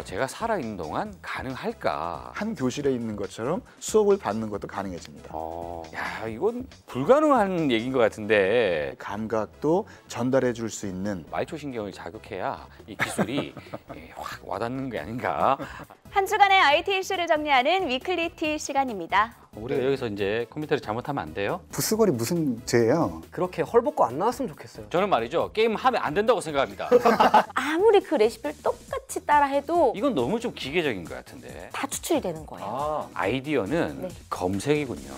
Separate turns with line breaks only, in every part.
제가 살아있는 동안 가능할까?
한 교실에 있는 것처럼 수업을 받는 것도 가능해집니다.
야, 이건 불가능한 얘기인 것 같은데
감각도 전달해 줄 수 있는
말초신경을 자극해야 이 기술이 확 와닿는 게 아닌가.
한 주간의 IT 이슈를 정리하는 위클리티 시간입니다.
우리가 여기서 이제 컴퓨터를 잘못하면 안 돼요?
부스걸이 무슨 죄예요?
그렇게 헐벗고 안 나왔으면 좋겠어요.
저는 말이죠, 게임 하면 안 된다고 생각합니다.
아무리 그 레시피를 똑같이 따라해도
이건 너무 좀 기계적인 것 같은데.
다 추출이 되는 거예요.
아이디어는
네.
검색이군요.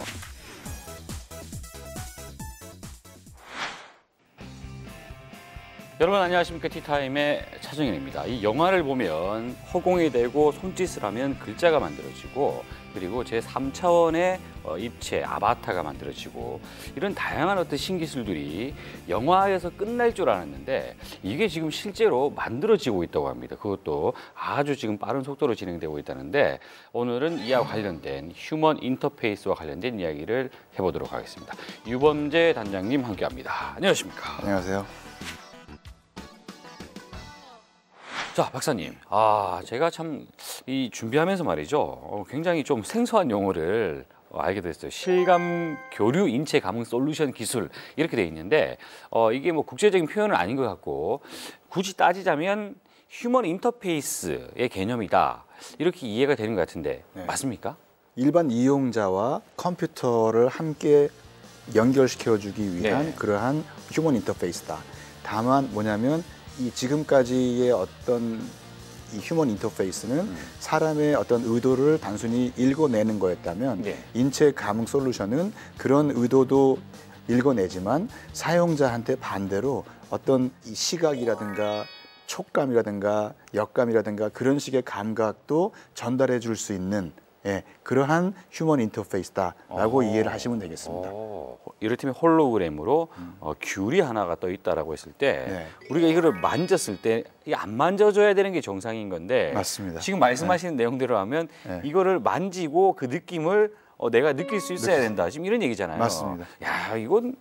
여러분 안녕하십니까. 티타임의 차정현입니다. 이 영화를 보면 허공이 되고 손짓을 하면 글자가 만들어지고 그리고 제3차원의 입체, 아바타가 만들어지고 이런 다양한 어떤 신기술들이 영화에서 끝날 줄 알았는데 이게 지금 실제로 만들어지고 있다고 합니다. 그것도 아주 지금 빠른 속도로 진행되고 있다는데 오늘은 이와 관련된 휴먼 인터페이스와 관련된 이야기를 해보도록 하겠습니다. 유범재 단장님 함께합니다. 안녕하십니까.
안녕하세요.
자, 박사님. 제가 참 이 준비하면서 말이죠. 굉장히 좀 생소한 용어를 알게 됐어요. 실감 교류 인체 감응 솔루션 기술 이렇게 돼 있는데 이게 뭐 국제적인 표현은 아닌 것 같고 굳이 따지자면 휴먼 인터페이스의 개념이다. 이렇게 이해가 되는 것 같은데
네.
맞습니까?
일반 이용자와 컴퓨터를 함께 연결시켜주기 위한
네.
그러한 휴먼 인터페이스다. 다만 뭐냐면 이 지금까지의 어떤 이 휴먼 인터페이스는 사람의 어떤 의도를 단순히 읽어내는 거였다면
네.
인체 감응 솔루션은 그런 의도도 읽어내지만 사용자한테 반대로 어떤 이 시각이라든가 촉감이라든가 역감이라든가 그런 식의 감각도 전달해 줄 수 있는 그러한 휴먼 인터페이스다라고 이해를 하시면 되겠습니다.
이를테면 홀로그램으로 귤이 하나가 떠 있다라고 했을 때
네.
우리가 이거를 만졌을 때 이게 안 만져줘야 되는 게 정상인 건데
맞습니다.
지금 말씀하시는 내용대로 하면
네.
이거를 만지고 그 느낌을 내가 느낄 수 있어야 된다. 지금 이런 얘기잖아요.
맞습니다.
야, 이건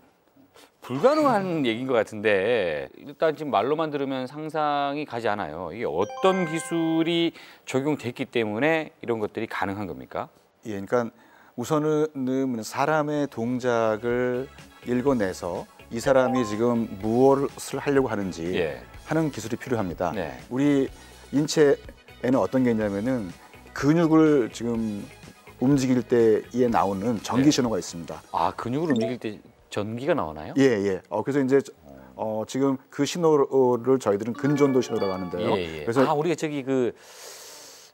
불가능한 얘기인 것 같은데 일단 지금 말로만 들으면 상상이 가지 않아요. 이게 어떤 기술이 적용됐기 때문에 이런 것들이 가능한 겁니까?
예, 그러니까 우선은 사람의 동작을 읽어내서 이 사람이 지금 무엇을 하려고 하는지
예.
하는 기술이 필요합니다.
네.
우리 인체에는 어떤 게 있냐면은 근육을 지금 움직일 때에 나오는 전기 신호가 있습니다.
근육을 움직일 때 전기가 나오나요?
예, 예. 그래서 이제 지금 그 신호를 저희들은 근전도 신호라고 하는데요.
예.
그래서
우리가 저기 그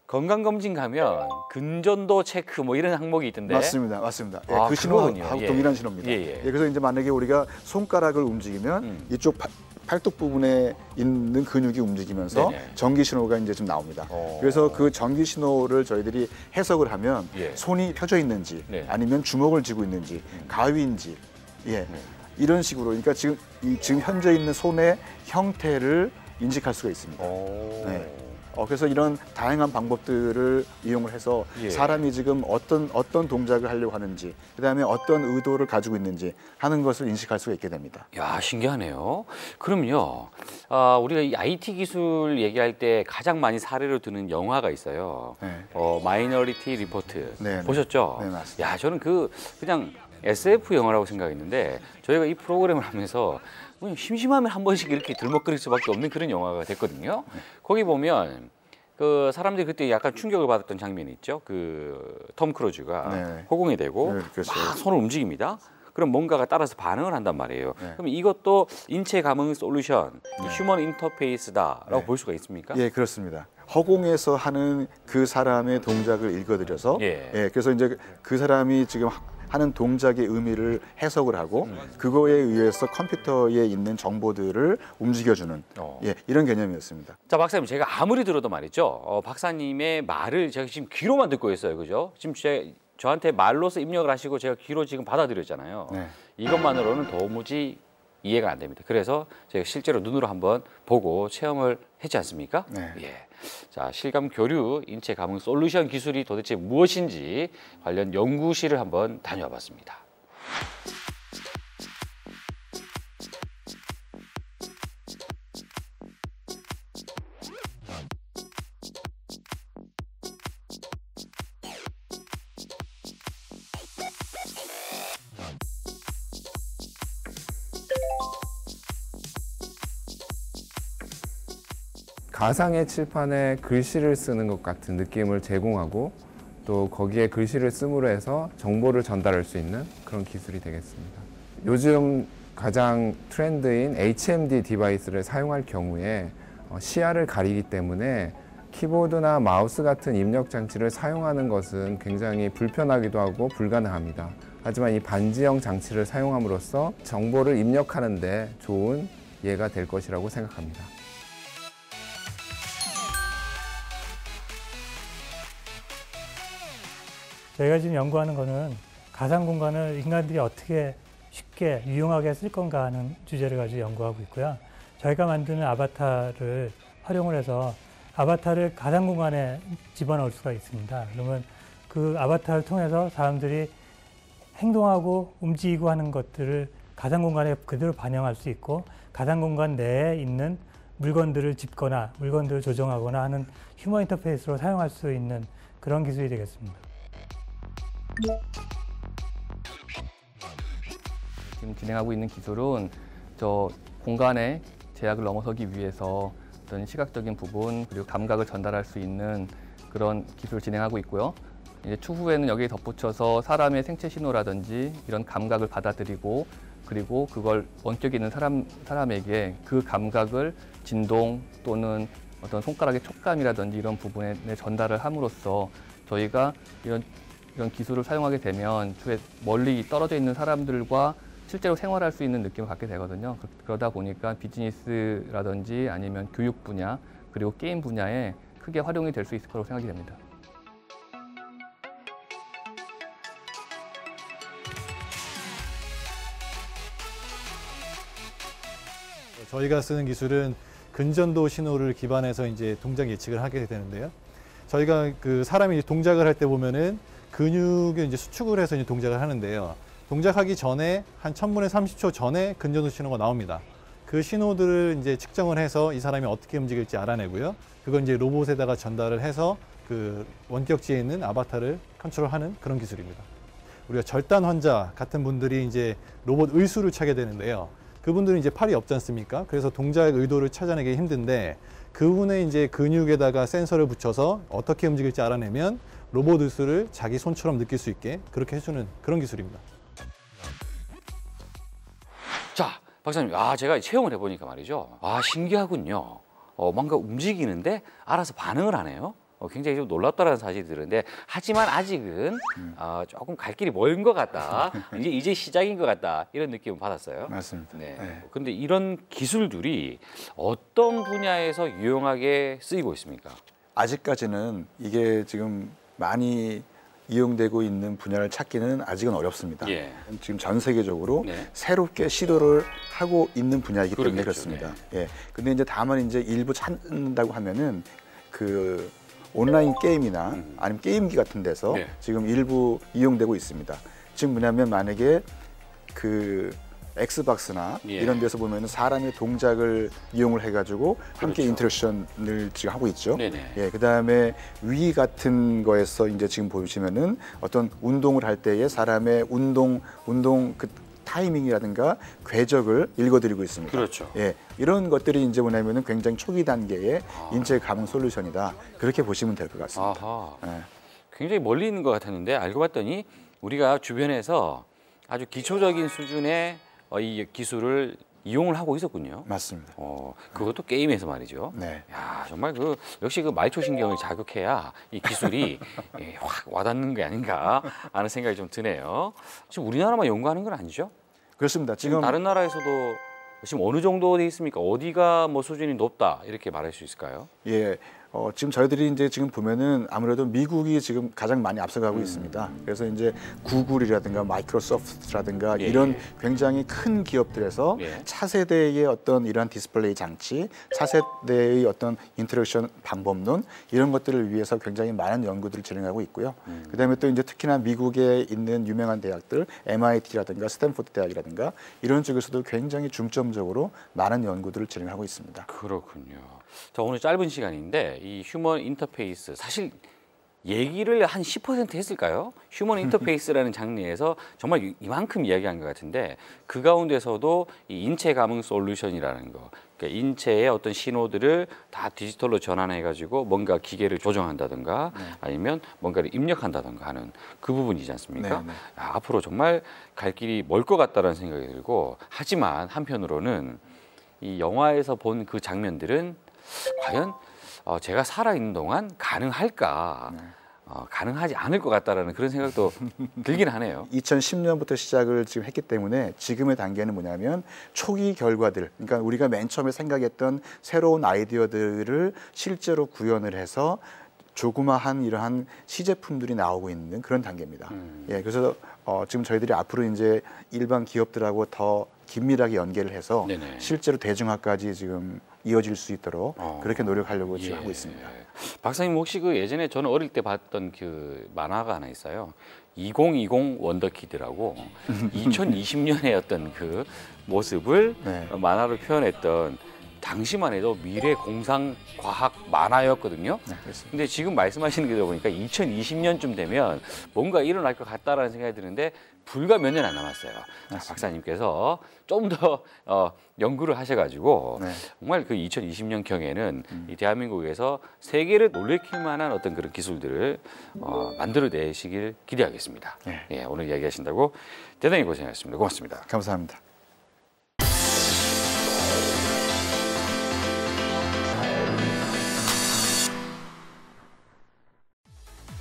건강검진 가면 근전도 체크 뭐 이런 항목이 있던데.
맞습니다. 예, 그
그거군요.
신호하고
예.
동일한 신호입니다.
예.
그래서 이제 만약에 우리가 손가락을 움직이면 이쪽 팔뚝 부분에 있는 근육이 움직이면서
네네.
전기 신호가 이제 좀 나옵니다. 그래서 그 전기 신호를 저희들이 해석을 하면
예.
손이 펴져 있는지
네.
아니면 주먹을 쥐고 있는지 가위인지 이런 식으로 그러니까 지금 현재 있는 손의 형태를 인식할 수가 있습니다. 네. 그래서 이런 다양한 방법들을 이용을 해서
예.
사람이 지금 어떤 동작을 하려고 하는지 그다음에 어떤 의도를 가지고 있는지 하는 것을 인식할 수가 있게 됩니다.
야, 신기하네요. 그럼요. 우리가 이 IT 기술 얘기할 때 가장 많이 사례로 드는 영화가 있어요.
네.
마이너리티 리포트
네, 네.
보셨죠?
네, 맞습니다.
야, 저는 그냥 SF 영화라고 생각했는데 저희가 이 프로그램을 하면서 그냥 심심하면 한 번씩 이렇게 들먹거릴 수밖에 없는 그런 영화가 됐거든요. 거기 보면 그 사람들이 그때 약간 충격을 받았던 장면이 있죠. 그 톰 크루즈가
네.
허공이 되고
네, 그렇죠.
막 손을 움직입니다. 그럼 뭔가가 따라서 반응을 한단 말이에요.
네.
그럼 이것도 인체 감응 솔루션, 휴먼 인터페이스다라고
네.
볼 수가 있습니까?
예, 그렇습니다. 허공에서 하는 그 사람의 동작을 읽어드려서 그래서 이제 그 사람이 지금 하는 동작의 의미를 해석을 하고 그거에 의해서 컴퓨터에 있는 정보들을 움직여주는 이런 개념이었습니다.
자, 박사님, 제가 아무리 들어도 말이죠. 박사님의 말을 제가 지금 귀로만 듣고 있어요. 그죠? 지금 저한테 말로서 입력을 하시고 제가 귀로 지금 받아들였잖아요.
네.
이것만으로는 도무지 이해가 안 됩니다. 그래서 제가 실제로 눈으로 한번 보고 체험을 했지 않습니까?
네.
예. 자, 실감 교류 인체 감응 솔루션 기술이 도대체 무엇인지 관련 연구실을 한번 다녀와 봤습니다.
가상의 칠판에 글씨를 쓰는 것 같은 느낌을 제공하고 또 거기에 글씨를 씀으로 해서 정보를 전달할 수 있는 그런 기술이 되겠습니다. 요즘 가장 트렌드인 HMD 디바이스를 사용할 경우에 시야를 가리기 때문에 키보드나 마우스 같은 입력 장치를 사용하는 것은 굉장히 불편하기도 하고 불가능합니다. 하지만 이 반지형 장치를 사용함으로써 정보를 입력하는 데 좋은 예가 될 것이라고 생각합니다.
저희가 지금 연구하는 거는 가상 공간을 인간들이 어떻게 쉽게 유용하게 쓸 건가 하는 주제를 가지고 연구하고 있고요. 저희가 만드는 아바타를 활용을 해서 아바타를 가상 공간에 집어넣을 수가 있습니다. 그러면 그 아바타를 통해서 사람들이 행동하고 움직이고 하는 것들을 가상 공간에 그대로 반영할 수 있고 가상 공간 내에 있는 물건들을 짚거나 물건들을 조정하거나 하는 휴머 인터페이스로 사용할 수 있는 그런 기술이 되겠습니다.
지금 진행하고 있는 기술은 저 공간의 제약을 넘어서기 위해서 어떤 시각적인 부분 그리고 감각을 전달할 수 있는 그런 기술을 진행하고 있고요. 이제 추후에는 여기에 덧붙여서 사람의 생체 신호라든지 이런 감각을 받아들이고 그리고 그걸 원격 있는 사람에게 그 감각을 진동 또는 어떤 손가락의 촉감이라든지 이런 부분에 전달을 함으로써 저희가 이런 기술을 사용하게 되면 주에 멀리 떨어져 있는 사람들과 실제로 생활할 수 있는 느낌을 갖게 되거든요. 그러다 보니까 비즈니스라든지 아니면 교육 분야 그리고 게임 분야에 크게 활용이 될 수 있을 거라고 생각이 됩니다.
저희가 쓰는 기술은 근전도 신호를 기반해서 이제 동작 예측을 하게 되는데요. 저희가 그 사람이 동작을 할 때 보면은 근육을 이제 수축을 해서 이제 동작을 하는데요. 동작하기 전에 한 1000분의 30초 전에 근전도 신호가 나옵니다. 그 신호들을 이제 측정을 해서 이 사람이 어떻게 움직일지 알아내고요. 그걸 이제 로봇에다가 전달을 해서 그 원격지에 있는 아바타를 컨트롤하는 그런 기술입니다. 우리가 절단 환자 같은 분들이 이제 로봇 의수를 차게 되는데요. 그분들은 이제 팔이 없지 않습니까? 그래서 동작 의도를 찾아내기 힘든데 그분의 이제 근육에다가 센서를 붙여서 어떻게 움직일지 알아내면 로봇 의수를 자기 손처럼 느낄 수 있게 그렇게 해주는 그런 기술입니다.
자, 박사님, 제가 체험을 해보니까 말이죠. 신기하군요. 뭔가 움직이는데 알아서 반응을 하네요. 굉장히 좀 놀랍다라는 사실이 드는데 하지만 아직은 조금 갈 길이 먼 것 같다. 이제 시작인 것 같다. 이런 느낌을 받았어요.
맞습니다.
네.
네.
그런데 이런 기술들이 어떤 분야에서 유용하게 쓰이고 있습니까?
아직까지는 이게 지금 많이 이용되고 있는 분야를 찾기는 아직은 어렵습니다.
예.
지금 전 세계적으로
네.
새롭게 시도를 하고 있는 분야이기 때문에
그러겠죠.
그렇습니다. 예. 근데 이제 다만 이제 일부 찾는다고 하면은 그 온라인 게임이나 아니면 게임기 같은 데서
네.
지금 일부 이용되고 있습니다. 지금 뭐냐면 만약에 그 엑스박스나
예.
이런 데서 보면은 사람의 동작을 이용을 해가지고 함께
그렇죠.
인터랙션을 지금 하고 있죠.
네네.
예, 그다음에 위 같은 거에서 이제 지금 보시면은 어떤 운동을 할 때에 사람의 운동 그 타이밍이라든가 궤적을 읽어드리고 있습니다.
그렇죠.
예, 이런 것들이 이제 뭐냐면은 굉장히 초기 단계의 인체 감응 솔루션이다. 그렇게 보시면 될 것 같습니다.
아하.
예.
굉장히 멀리 있는 것 같았는데 알고 봤더니 우리가 주변에서 아주 기초적인 수준의 이 기술을 이용을 하고 있었군요.
맞습니다.
그것도 게임에서 말이죠.
네.
야, 정말 역시 그 말초신경을 자극해야 이 기술이 확 와닿는 게 아닌가 하는 생각이 좀 드네요. 지금 우리나라만 연구하는 건 아니죠?
그렇습니다.
지금
지금
다른 나라에서도 지금 어느 정도 돼 있습니까? 어디가 뭐 수준이 높다 이렇게 말할 수 있을까요?
예. 지금 저희들이 이제 지금 보면은 아무래도 미국이 지금 가장 많이 앞서가고 있습니다. 그래서 이제 구글이라든가 마이크로소프트라든가
예,
이런
예.
굉장히 큰 기업들에서
예.
차세대의 어떤 이러한 디스플레이 장치, 차세대의 어떤 인터랙션 방법론 이런 것들을 위해서 굉장히 많은 연구들을 진행하고 있고요. 그다음에 또 이제 특히나 미국에 있는 유명한 대학들, MIT라든가 스탠포드 대학이라든가 이런 쪽에서도 굉장히 중점적으로 많은 연구들을 진행하고 있습니다.
그렇군요. 자, 오늘 짧은 시간인데 이 휴먼 인터페이스 사실 얘기를 한 10% 했을까요? 휴먼 인터페이스라는 장르에서 정말 이만큼 이야기한 것 같은데 그 가운데서도 이 인체 감응 솔루션이라는 거, 그러니까 인체의 어떤 신호들을 다 디지털로 전환해가지고 뭔가 기계를 조정한다든가 아니면 뭔가를 입력한다든가 하는 그 부분이지 않습니까?
네, 네.
앞으로 정말 갈 길이 멀 것 같다는 생각이 들고 하지만 한편으로는 이 영화에서 본 그 장면들은 과연 제가 살아있는 동안 가능할까? 가능하지 않을 것 같다라는 그런 생각도 들긴 하네요.
2010년부터 시작을 지금 했기 때문에 지금의 단계는 뭐냐면 초기 결과들, 그러니까 우리가 맨 처음에 생각했던 새로운 아이디어들을 실제로 구현을 해서 조그마한 이러한 시제품들이 나오고 있는 그런 단계입니다. 예, 그래서 지금 저희들이 앞으로 이제 일반 기업들하고 더 긴밀하게 연계를 해서
네네.
실제로 대중화까지 지금 이어질 수 있도록 그렇게 노력하려고 지금
예.
하고 있습니다.
박사님 혹시 그 예전에 저는 어릴 때 봤던 그 만화가 하나 있어요. 2020 원더키드라고 2020년의 어떤 그 모습을
네.
만화로 표현했던 당시만 해도 미래 공상 과학 만화였거든요.
네, 그렇습니다.
근데 지금 말씀하시는 게 들어보니까 2020년쯤 되면 뭔가 일어날 것 같다라는 생각이 드는데 불과 몇 년 안 남았어요. 박사님께서 좀 더 연구를 하셔가지고
네.
정말 그 2020년 경에는 이 대한민국에서 세계를 놀래킬 만한 어떤 그런 기술들을 만들어내시길 기대하겠습니다.
네.
예, 오늘 이야기하신다고 대단히 고생하셨습니다. 고맙습니다.
감사합니다.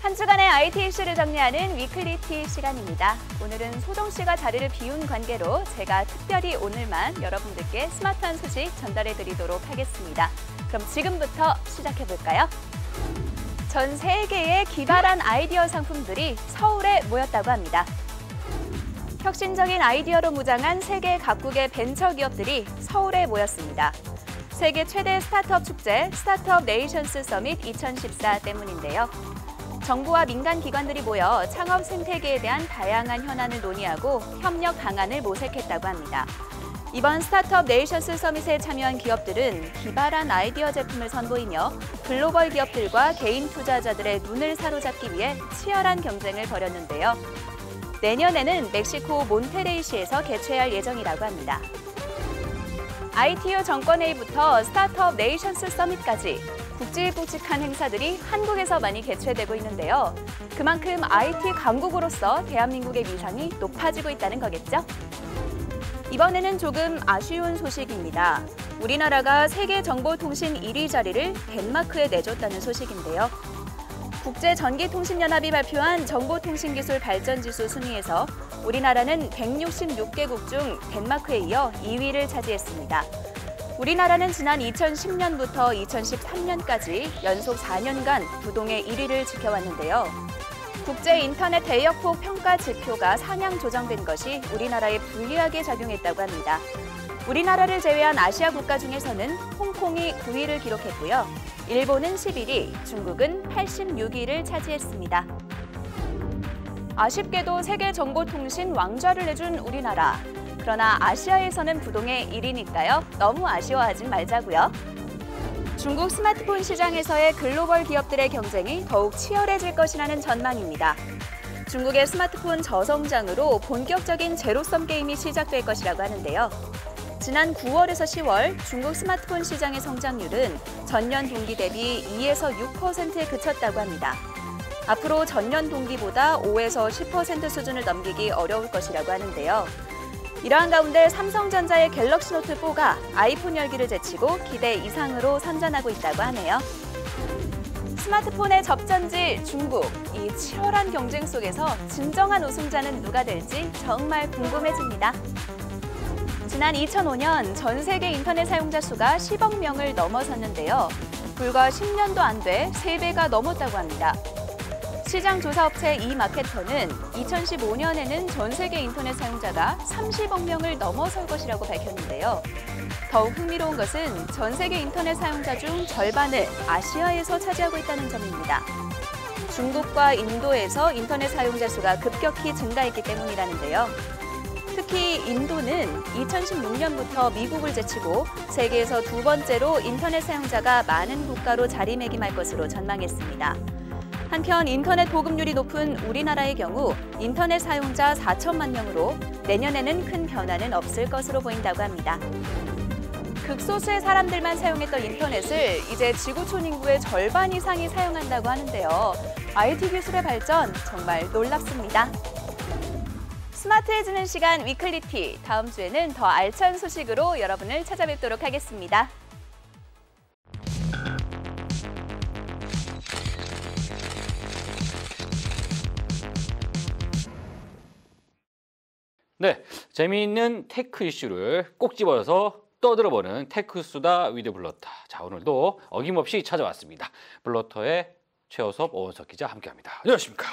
한 주간의 IT 이슈를 정리하는 위클리티 시간입니다. 오늘은 소정 씨가 자리를 비운 관계로 제가 특별히 오늘만 여러분들께 스마트한 소식 전달해드리도록 하겠습니다. 그럼 지금부터 시작해볼까요? 전 세계의 기발한 아이디어 상품들이 서울에 모였다고 합니다. 혁신적인 아이디어로 무장한 세계 각국의 벤처 기업들이 서울에 모였습니다. 세계 최대 스타트업 축제 스타트업 네이션스 서밋 2014 때문인데요. 정부와 민간 기관들이 모여 창업 생태계에 대한 다양한 현안을 논의하고 협력 방안을 모색했다고 합니다. 이번 스타트업 네이션스 서밋에 참여한 기업들은 기발한 아이디어 제품을 선보이며 글로벌 기업들과 개인 투자자들의 눈을 사로잡기 위해 치열한 경쟁을 벌였는데요. 내년에는 멕시코 몬테레이시에서 개최할 예정이라고 합니다. ITU 정권회의부터 스타트업 네이션스 서밋까지 굵직굵직한 행사들이 한국에서 많이 개최되고 있는데요. 그만큼 IT 강국으로서 대한민국의 위상이 높아지고 있다는 거겠죠? 이번에는 조금 아쉬운 소식입니다. 우리나라가 세계정보통신 1위 자리를 덴마크에 내줬다는 소식인데요. 국제전기통신연합이 발표한 정보통신기술 발전지수 순위에서 우리나라는 166개국 중 덴마크에 이어 2위를 차지했습니다. 우리나라는 지난 2010년부터 2013년까지 연속 4년간 부동의 1위를 지켜왔는데요. 국제인터넷 대역폭 평가 지표가 상향 조정된 것이 우리나라에 불리하게 작용했다고 합니다. 우리나라를 제외한 아시아 국가 중에서는 홍콩이 9위를 기록했고요. 일본은 11위, 중국은 86위를 차지했습니다. 아쉽게도 세계정보통신 왕좌를 내준 우리나라. 그러나 아시아에서는 부동의 1위니까요. 너무 아쉬워하진 말자고요. 중국 스마트폰 시장에서의 글로벌 기업들의 경쟁이 더욱 치열해질 것이라는 전망입니다. 중국의 스마트폰 저성장으로 본격적인 제로섬 게임이 시작될 것이라고 하는데요. 지난 9월에서 10월 중국 스마트폰 시장의 성장률은 전년 동기 대비 2에서 6%에 그쳤다고 합니다. 앞으로 전년 동기보다 5에서 10% 수준을 넘기기 어려울 것이라고 하는데요. 이러한 가운데 삼성전자의 갤럭시 노트 4가 아이폰 열기를 제치고 기대 이상으로 선전하고 있다고 하네요. 스마트폰의 접전지 중국, 이 치열한 경쟁 속에서 진정한 우승자는 누가 될지 정말 궁금해집니다. 지난 2005년 전 세계 인터넷 사용자 수가 10억 명을 넘어섰는데요. 불과 10년도 안 돼 3배가 넘었다고 합니다. 시장 조사업체 이마케터는 2015년에는 전 세계 인터넷 사용자가 30억 명을 넘어설 것이라고 밝혔는데요. 더욱 흥미로운 것은 전 세계 인터넷 사용자 중 절반을 아시아에서 차지하고 있다는 점입니다. 중국과 인도에서 인터넷 사용자 수가 급격히 증가했기 때문이라는데요. 특히 인도는 2016년부터 미국을 제치고 세계에서 두 번째로 인터넷 사용자가 많은 국가로 자리매김할 것으로 전망했습니다. 한편 인터넷 보급률이 높은 우리나라의 경우 인터넷 사용자 4천만 명으로 내년에는 큰 변화는 없을 것으로 보인다고 합니다. 극소수의 사람들만 사용했던 인터넷을 이제 지구촌 인구의 절반 이상이 사용한다고 하는데요. IT 기술의 발전 정말 놀랍습니다. 스마트해지는 시간 위클리티, 다음 주에는 더 알찬 소식으로 여러분을 찾아뵙도록 하겠습니다.
네, 재미있는 테크 이슈를 꼭 집어서 떠들어보는 테크수다 위드 블러터. 자, 오늘도 어김없이 찾아왔습니다. 블러터의 최호섭, 오원석 기자 함께합니다. 안녕하십니까?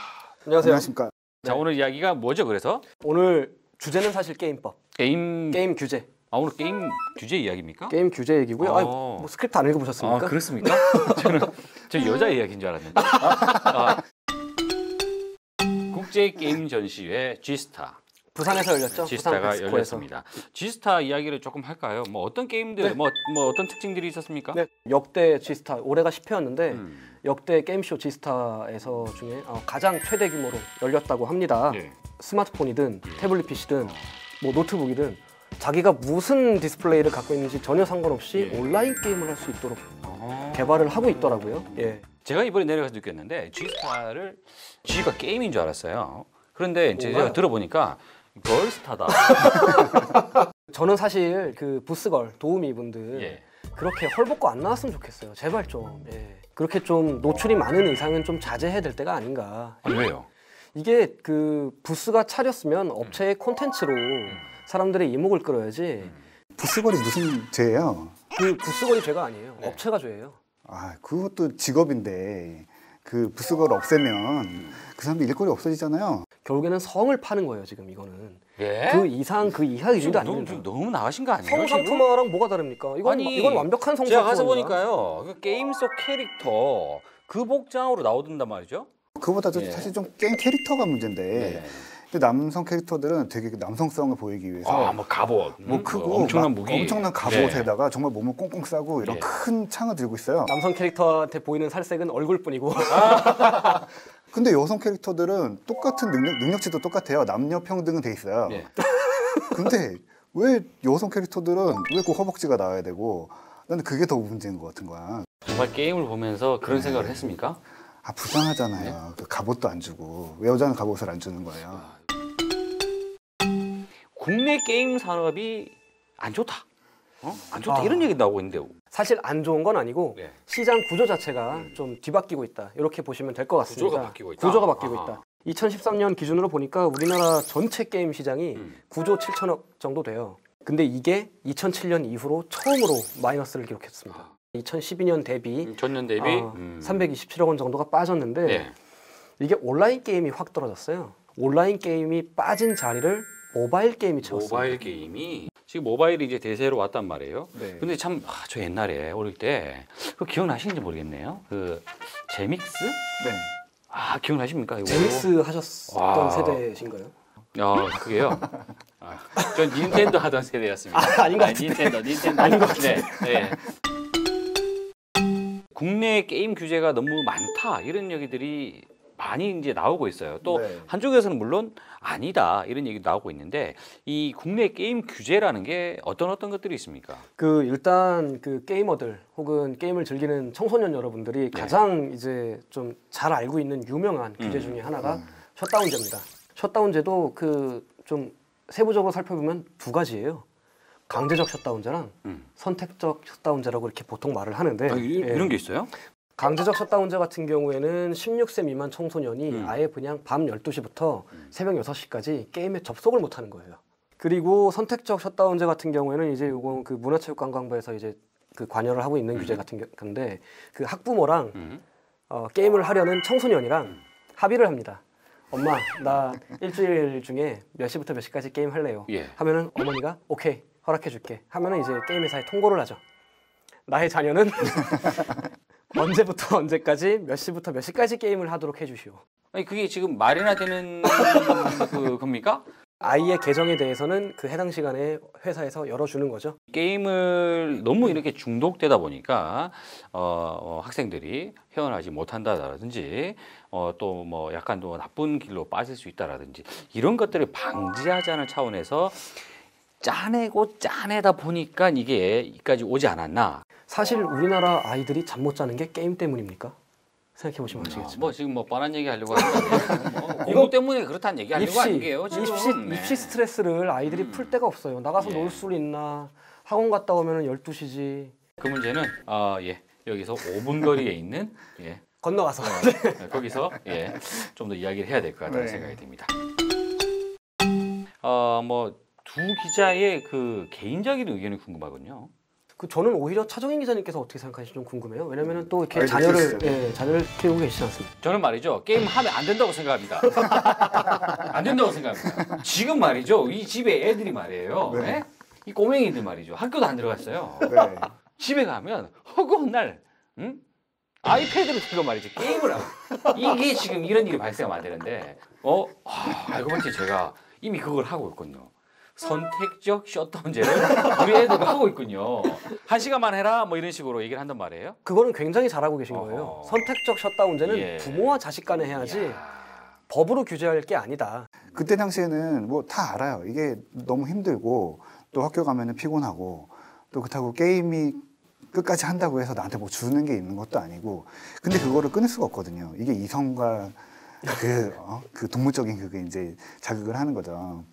안녕하세요.
안녕하십니까?
자, 오늘 이야기가 뭐죠? 그래서
오늘 주제는 사실 게임법,
게임
규제.
아, 오늘 게임 규제 이야기입니까?
게임 규제 얘기고요. 뭐 스크립트 안 읽어보셨습니까?
아, 그렇습니까? 저 여자 이야기인 줄 알았는데. 국제 게임 전시회 G스타.
부산에서 열렸죠.
G스타가
부산 엑스포에서.
열렸습니다. G스타 이야기를 조금 할까요? 뭐 어떤 게임들,
네.
뭐 어떤 특징들이 있었습니까?
네, 역대 G스타 올해가 10회였는데 역대 게임쇼 G스타에서 중에 가장 최대 규모로 열렸다고 합니다.
예.
스마트폰이든 태블릿 PC든 뭐 노트북이든 자기가 무슨 디스플레이를 갖고 있는지 전혀 상관없이
예.
온라인 게임을 할 수 있도록 개발을 하고 있더라고요. 예.
제가 이번에 내려가서 느꼈는데 G스타를 G가 게임인 줄 알았어요. 그런데 이제 제가 들어보니까 걸스타다.
저는 사실 그 부스걸 도우미 분들
예.
그렇게 헐벗고 안 나왔으면 좋겠어요. 제발 좀. 예. 그렇게 좀 노출이 많은 의상은 좀 자제해야 될 때가 아닌가.
아니, 왜요?
이게 그 부스가 차렸으면 업체의 콘텐츠로 사람들의 이목을 끌어야지.
부스걸이 무슨 죄예요?
그 부스걸이 죄가 아니에요. 업체가 죄예요.
아, 그것도 직업인데 그 부스걸 없애면 그 사람들 일거리 없어지잖아요.
결국에는 성을 파는 거예요. 지금 이거는.
예?
그 이상 그 이하 기준도 아닙니다.
너무 나가신 거 아니에요?
성상품화랑 뭐가 다릅니까? 이건 완벽한 성상품화입니다.
제가 가서 보니까요, 그 게임 속 캐릭터 그 복장으로 나오던단 말이죠.
그거보다
예.
사실 좀 게임 캐릭터가 문제인데
네.
근데 남성 캐릭터들은 되게 남성성을 보이기 위해서
뭐 갑옷,
뭐 크고
엄청난
막
무기,
엄청난 갑옷에다가 정말 몸을 꽁꽁 싸고 이런
예.
큰 창을 들고 있어요.
남성 캐릭터한테 보이는 살색은 얼굴뿐이고.
근데 여성 캐릭터들은 똑같은 능력치도 똑같아요. 남녀 평등은 돼 있어요.
예.
근데 왜 여성 캐릭터들은 왜 꼭 허벅지가 나와야 되고 나는 그게 더 문제인 것 같은 거야.
정말 게임을 보면서 그런 생각을 했습니까?
아, 불쌍하잖아요. 그 갑옷도 안 주고 왜 여자는 갑옷을 안 주는 거예요?
국내 게임 산업이 안 좋다. 안 좋다 이런 얘기 나오고 있는데.
사실 안 좋은 건 아니고
네.
시장 구조 자체가 좀 뒤바뀌고 있다. 이렇게 보시면 될 것 같습니다.
구조가 바뀌고 있다.
구조가 바뀌고
아하.
있다. 2013년 기준으로 보니까 우리나라 전체 게임 시장이 9조 7천억 정도 돼요. 근데 이게 2007년 이후로 처음으로 마이너스를 기록했습니다. 2012년 대비
전년 대비
327억 원 정도가 빠졌는데
네. 이게
이게 온라인 게임이 확 떨어졌어요. 온라인 게임이 빠진 자리를 모바일 게임이 채웠습니다.
모바일 게임이 지금 모바일이 이제 대세로 왔단 말이에요.
네.
근데 참 저 옛날에 어릴 때 그 기억나시는지 모르겠네요. 그 제믹스?
네.
아, 기억나십니까? 이거?
제믹스 하셨던
와.
세대신가요?
그게요. 전 닌텐도 하던 세대였습니다.
아닌 것 같은데.
닌텐도.
아닌 것 같은데.
네. 국내 게임 규제가 너무 많다 이런 얘기들이 많이 이제 나오고 있어요. 또
네.
한쪽에서는 물론 아니다 이런 얘기도 나오고 있는데 이 국내 게임 규제라는 게 어떤 것들이 있습니까?
그 일단 그 게이머들 혹은 게임을 즐기는 청소년 여러분들이 가장 이제 좀 잘 알고 있는 유명한 규제 중에 하나가 셧다운제입니다. 셧다운제도 그 좀 세부적으로 살펴보면 두 가지예요. 강제적 셧다운제랑 선택적 셧다운제라고 이렇게 보통 말을 하는데
이런 게 있어요?
강제적 셧다운제 같은 경우에는 16세 미만 청소년이 아예 그냥 밤 12시부터 새벽 6시까지 게임에 접속을 못 하는 거예요. 그리고 선택적 셧다운제 같은 경우에는 이제 이건 그 문화체육관광부에서 이제 그 관여를 하고 있는 규제 같은 건데 그 학부모랑 게임을 하려는 청소년이랑 합의를 합니다. 엄마, 나 일주일 중에 몇 시부터 몇 시까지 게임 할래요.
예.
하면은 어머니가 오케이, 허락해 줄게. 하면은 이제 게임 회사에 통보를 하죠. 나의 자녀는 언제부터 언제까지 몇 시부터 몇 시까지 게임을 하도록 해주시오.
아니 그게 지금 말이나 되는 겁니까?
아이의 계정에 대해서는 그 해당 시간에 회사에서 열어주는 거죠.
게임을 너무 이렇게 중독되다 보니까 학생들이 헤어나지 못한다라든지 또 뭐 약간 또 나쁜 길로 빠질 수 있다라든지 이런 것들을 방지하자는 차원에서 짜내고 짜내다 보니까 이게 여기까지 오지 않았나.
사실 우리나라 아이들이 잠 못 자는 게 게임 때문입니까? 생각해 보시면 아시겠지만.
뭐 지금 뭐 뻔한 얘기 하려고 하는 거 아니에요? 공부 때문에 그렇다는 얘기 하려고 아니에요? 지금.
입시 스트레스를 아이들이 풀 데가 없어요. 나가서 놀 수 있나? 학원 갔다 오면 12시지.
그 문제는 여기서 5분 거리에 있는
건너가서
거기서 좀 더 이야기를 해야 될 것 같다는 생각이 듭니다. 뭐 두 기자의 그 개인적인 의견이 궁금하군요.
저는 오히려 차정인 기자님께서 어떻게 생각하실지 좀 궁금해요. 왜냐면은 또 이렇게
아이들
자녀를 키우고 계시지 않습니까?
저는 말이죠, 게임 하면 안 된다고 생각합니다. 안 된다고 생각합니다. 지금 말이죠, 이 집에 애들이 말이에요.
네.
이 꼬맹이들 말이죠, 학교도 안 들어갔어요.
네.
집에 가면 허구한 날, 아이패드로 들고 말이죠, 게임을 하고. 이게 지금 이런 일이 발생하면 안 되는데, 알고 보니 제가 이미 그걸 하고 있군요. 선택적 셧다운제를 우리 애들이 하고 있군요. 1시간만 해라 뭐 이런 식으로 얘기를 한단 말이에요.
그거는 굉장히 잘하고 계신 거예요. 선택적 셧다운제는 부모와 자식 간에 해야지 법으로 규제할 게 아니다.
그때 당시에는 뭐 다 알아요. 이게 너무 힘들고 또 학교 가면은 피곤하고 또 그렇다고 게임이 끝까지 한다고 해서 나한테 뭐 주는 게 있는 것도 아니고 근데 그거를 끊을 수가 없거든요. 이게 이성과 그 동물적인 그게 이제 자극을 하는 거죠.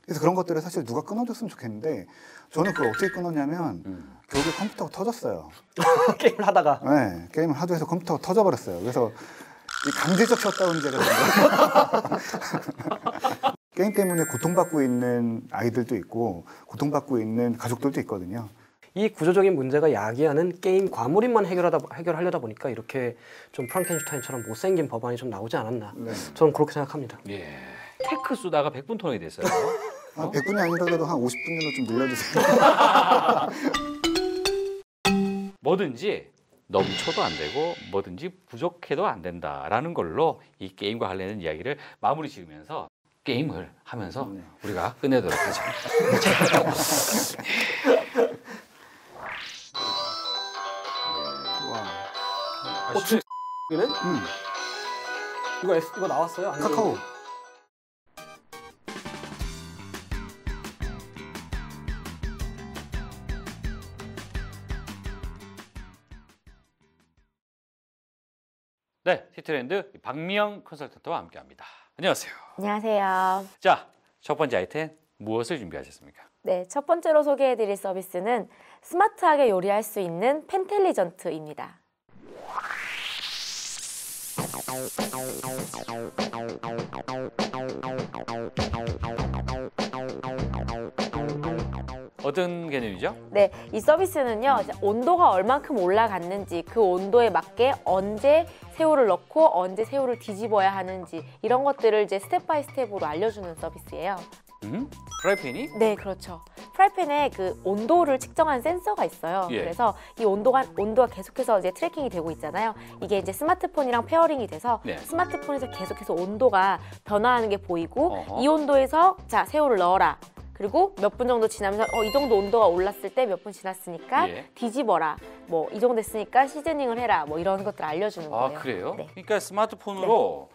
그래서 그런 것들을 사실 누가 끊어줬으면 좋겠는데 저는 그걸 어떻게 끊었냐면 결국에 컴퓨터가 터졌어요.
게임을 하다가.
네, 게임을 하도 해서 컴퓨터가 터져버렸어요. 그래서 이 강제적 셧다운제가 된 거예요. 게임 때문에 고통받고 있는 아이들도 있고 고통받고 있는 가족들도 있거든요.
이 구조적인 문제가 야기하는 게임 과몰입만 해결하려다 보니까 이렇게 좀 프랑켄슈타인처럼 못생긴 법안이 좀 나오지 않았나. 저는 그렇게 생각합니다.
테크 쓰다가 100분 토론이 됐어요.
100분이 아니라도 한 50분으로 좀 늘려주세요.
뭐든지 넘쳐도 안 되고 뭐든지 부족해도 안 된다라는 걸로 이 게임과 관련된 이야기를 마무리 지으면서 게임을 하면서 우리가 끝내도록 하죠.
이는 이거 나왔어요? 아니,
카카오.
네, 티트렌드 박미영 컨설턴트와 함께합니다. 안녕하세요.
안녕하세요.
자, 첫 번째 아이템 무엇을 준비하셨습니까?
네, 첫 번째로 소개해드릴 서비스는 스마트하게 요리할 수 있는 펜텔리전트입니다.
어떤 개념이죠?
네, 이 서비스는요, 온도가 얼만큼 올라갔는지 그 온도에 맞게 언제 새우를 넣고 언제 새우를 뒤집어야 하는지 이런 것들을 이제 스텝 바이 스텝으로 알려주는 서비스예요.
프라이팬이?
네, 그렇죠. 프라이팬에 그 온도를 측정한 센서가 있어요. 그래서 이 온도가 계속해서 이제 트래킹이 되고 있잖아요. 이게 이제 스마트폰이랑 페어링이 돼서 스마트폰에서 계속해서 온도가 변화하는 게 보이고 이 온도에서 자, 새우를 넣어라. 그리고 몇 분 정도 지나면서 이 정도 온도가 올랐을 때 몇 분 지났으니까 뒤집어라. 뭐 이 정도 됐으니까 시즈닝을 해라. 뭐 이런 것들 알려주는 거예요.
아, 그래요?
네.
그러니까 스마트폰으로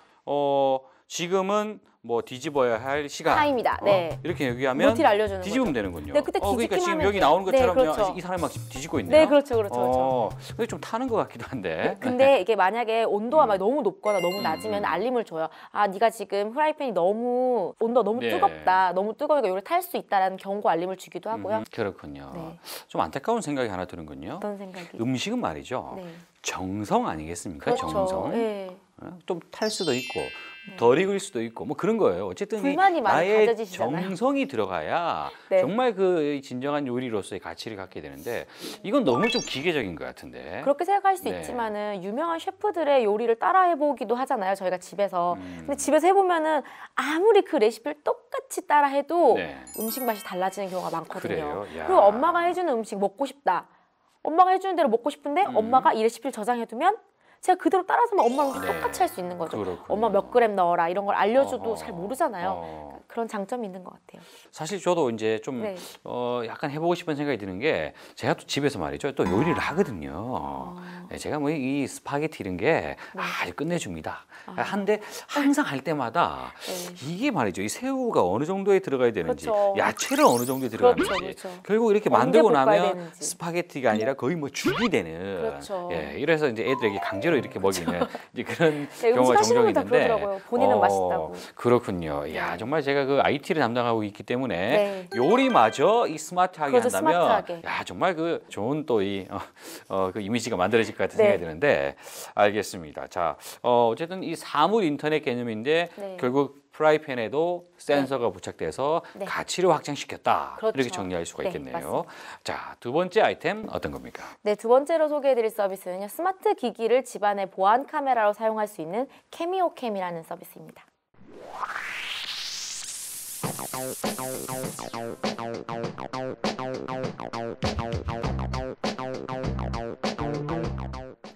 지금은 뭐 뒤집어야 할 시간
타임이다. 네.
이렇게 얘기하면
루틴을 알려주는
뒤집으면
거죠.
되는군요.
네, 그때
그러니까 지금
뒤집기만
여기
하면
나오는 것처럼
네, 그렇죠.
이 사람이 막 뒤집고 있네요.
네, 그렇죠.
근데 좀 타는 것 같기도 한데.
근데 이게 만약에 온도가 막 너무 높거나 너무 낮으면 알림을 줘요. 아, 네가 지금 프라이팬이 온도가 너무 뜨겁다. 너무 뜨거우니까 요리 탈 수 있다라는 경고 알림을 주기도 하고요.
그렇군요.
네.
좀 안타까운 생각이 하나 드는군요.
어떤 생각이?
음식은 말이죠.
네.
정성 아니겠습니까?
그렇죠.
정성.
네.
좀 탈 수도 있고 덜 익을 수도 있고 뭐 그런 거예요. 어쨌든
불만이 많이
나의
가져지시잖아요.
정성이 들어가야
네.
정말 그 진정한 요리로서의 가치를 갖게 되는데 이건 너무 좀 기계적인 것 같은데.
그렇게 생각할 수
네.
있지만은 유명한 셰프들의 요리를 따라해보기도 하잖아요. 저희가 집에서. 근데 집에서 해보면은 아무리 그 레시피를 똑같이 따라해도 음식 맛이 달라지는 경우가 많거든요.
그래요? 야.
그리고 엄마가 해주는 음식 먹고 싶다. 엄마가 해주는 대로 먹고 싶은데 엄마가 이 레시피를 저장해두면 제가 그대로 따라서만 엄마랑 똑같이 할 수 있는 거죠.
그렇군요.
엄마 몇 그램 넣어라 이런 걸 알려줘도 잘 모르잖아요. 그런 장점이 있는 것 같아요.
사실 저도 이제 좀
네.
약간 해보고 싶은 생각이 드는 게 제가 또 집에서 말이죠. 또 요리를 하거든요. 네, 제가 뭐 이 스파게티 이런 게 아주 끝내줍니다. 한데 항상 할 때마다 이게 말이죠. 이 새우가 어느 정도에 들어가야 되는지,
그렇죠.
야채를 어느 정도에 들어가는지,
그렇죠.
결국 이렇게
언제
만들고
볶아야
나면
되는지.
스파게티가 아니라 거의 뭐 죽이 되는.
그렇죠.
예, 이래서 이제 애들에게 강제로 이렇게 먹이는 이제 그런
네,
경우가
음식 하시는
종종
분 다
있는데.
그러더라고요. 본인은 맛있다고.
그렇군요. 야, 정말 제가 그 IT를 담당하고 있기 때문에
네.
요리마저 이 스마트하게
그렇죠,
한다면
스마트하게.
야, 정말 그 좋은 또 이 그 이미지가 만들어질 것 같은
네.
생각이 드는데 알겠습니다. 자, 어쨌든 이 사물 인터넷 개념인데
네.
결국 프라이팬에도 센서가 부착돼서
네.
가치를 확장시켰다.
그렇죠.
이렇게 정리할 수가
네,
있겠네요.
맞습니다.
자, 두 번째 아이템 어떤 겁니까?
네, 두 번째로 소개해드릴 서비스는요. 스마트 기기를 집안의 보안 카메라로 사용할 수 있는 케미오캠이라는 서비스입니다.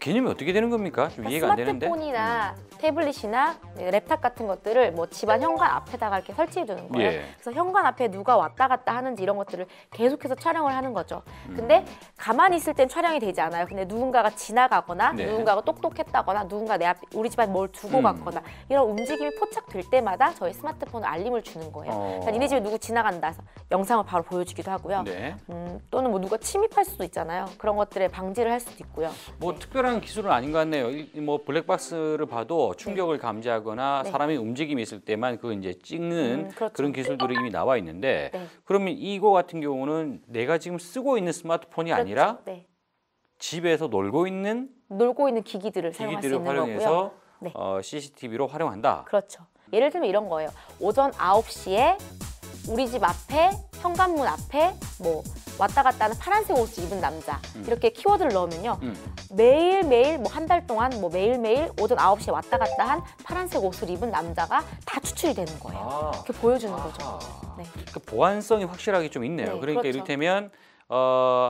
개념이 어떻게 되는 겁니까? 좀 이해가 안 되는데.
스마트폰이나 태블릿이나 랩탑 같은 것들을 뭐 집안 현관 앞에다가 이렇게 설치해 두는 거예요.
예.
그래서 현관 앞에 누가 왔다 갔다 하는지 이런 것들을 계속해서 촬영을 하는 거죠. 근데 가만히 있을 땐 촬영이 되지 않아요. 근데 누군가가 지나가거나
네.
누군가가 똑똑했다거나 누군가 내 앞에 우리 집안에 뭘 두고 갔거나 이런 움직임이 포착될 때마다 저희 스마트폰을 알림을 주는 거예요. 그러니까 니네 집에 누구 지나간다 해서 영상을 바로 보여주기도 하고요.
네.
또는 뭐 누가 침입할 수도 있잖아요. 그런 것들에 방지를 할 수도 있고요.
뭐 특별한 기술은 아닌 것 같네요. 뭐 블랙박스를 봐도 충격을 감지하거나
네.
사람의 움직임이 있을 때만 그 이제 찍는
그렇죠.
그런 기술들이 이미 나와 있는데
네.
그러면 이거 같은 경우는 내가 지금 쓰고 있는 스마트폰이 아니라
네.
집에서 놀고 있는
놀고 있는 기기들을 사용할 수
기기들을
있는 거고요.
활용해서
네.
CCTV로 활용한다.
그렇죠. 예를 들면 이런 거예요. 오전 9시에 우리 집 앞에 현관문 앞에 뭐 왔다 갔다 하는 파란색 옷을 입은 남자 이렇게 키워드를 넣으면요. 매일매일 뭐 한 달 동안 뭐 매일매일 오전 9시에 왔다 갔다 한 파란색 옷을 입은 남자가 다 추출이 되는 거예요. 이렇게 보여주는 거죠. 네.
그러니까 보안성이 확실하게 좀 있네요.
네,
그러니까
그렇죠.
이를테면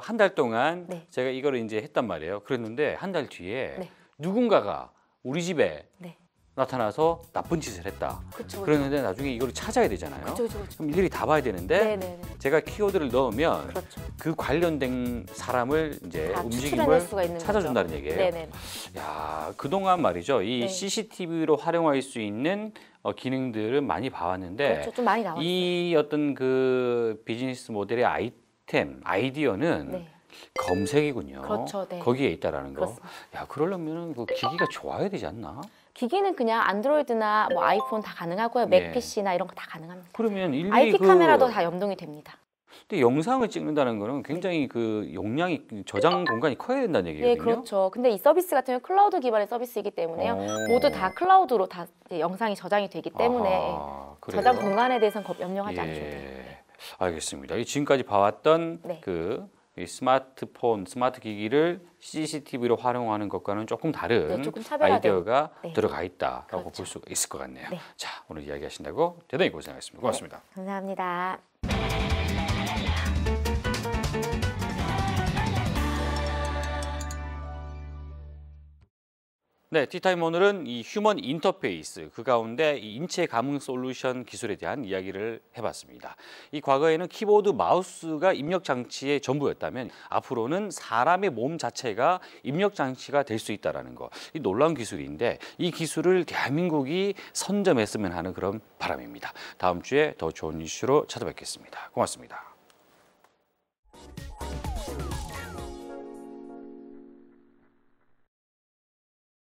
한 달 동안
네.
제가 이거를 이제 했단 말이에요. 그랬는데 한 달 뒤에
네.
누군가가 우리 집에
네.
나타나서 나쁜 짓을 했다.
그쵸,
그러는데 나중에 이걸 찾아야 되잖아요.
그쵸.
그럼 일일이 다 봐야 되는데
네네네.
제가 키워드를 넣으면
그렇죠.
그 관련된 사람을 이제
다 추출해낼
움직임을
수가 있는
찾아준다는
거죠.
얘기예요.
네네.
야, 그동안 말이죠. 이
네.
CCTV로 활용할 수 있는 기능들은 많이 봐왔는데
그렇죠. 좀 많이 나왔어요.
이 어떤 그 비즈니스 모델의 아이디어는
네.
검색이군요.
그렇죠, 네.
거기에 있다라는 거.
그렇습니다.
야, 그러려면 그 기기가 좋아야 되지 않나?
기기는 그냥 안드로이드나 뭐 아이폰 다 가능하고요.
네.
맥 PC나 이런 거 다 가능합니다.
그러면 일일이
IP 카메라도 다 연동이 됩니다.
근데 영상을 찍는다는 거는 굉장히 그 용량이 저장 공간이 커야 된다는 얘기거든요.
네, 그렇죠. 근데 이 서비스 같은 경우는 클라우드 기반의 서비스이기 때문에요.
오.
모두 다 클라우드로 다 이제 영상이 저장이 되기 때문에
아하, 그래요?
저장 공간에 대해서는 염려하지 않으셔도 돼요.
예, 알겠습니다. 이 지금까지 봐왔던
네.
이 스마트폰, 스마트 기기를 CCTV로 활용하는 것과는 조금 다른
네, 조금 차별화된.
아이디어가
네.
들어가 있다라고
그렇죠.
볼 수 있을 것 같네요.
네.
자, 오늘 이야기하신다고 대단히 고생하셨습니다. 고맙습니다.
감사합니다.
네, 티타임 오늘은 이 휴먼 인터페이스, 그 가운데 이 인체 감응 솔루션 기술에 대한 이야기를 해봤습니다. 이 과거에는 키보드, 마우스가 입력 장치의 전부였다면 앞으로는 사람의 몸 자체가 입력 장치가 될 수 있다는 거, 이 놀라운 기술인데 이 기술을 대한민국이 선점했으면 하는 그런 바람입니다. 다음 주에 더 좋은 이슈로 찾아뵙겠습니다. 고맙습니다.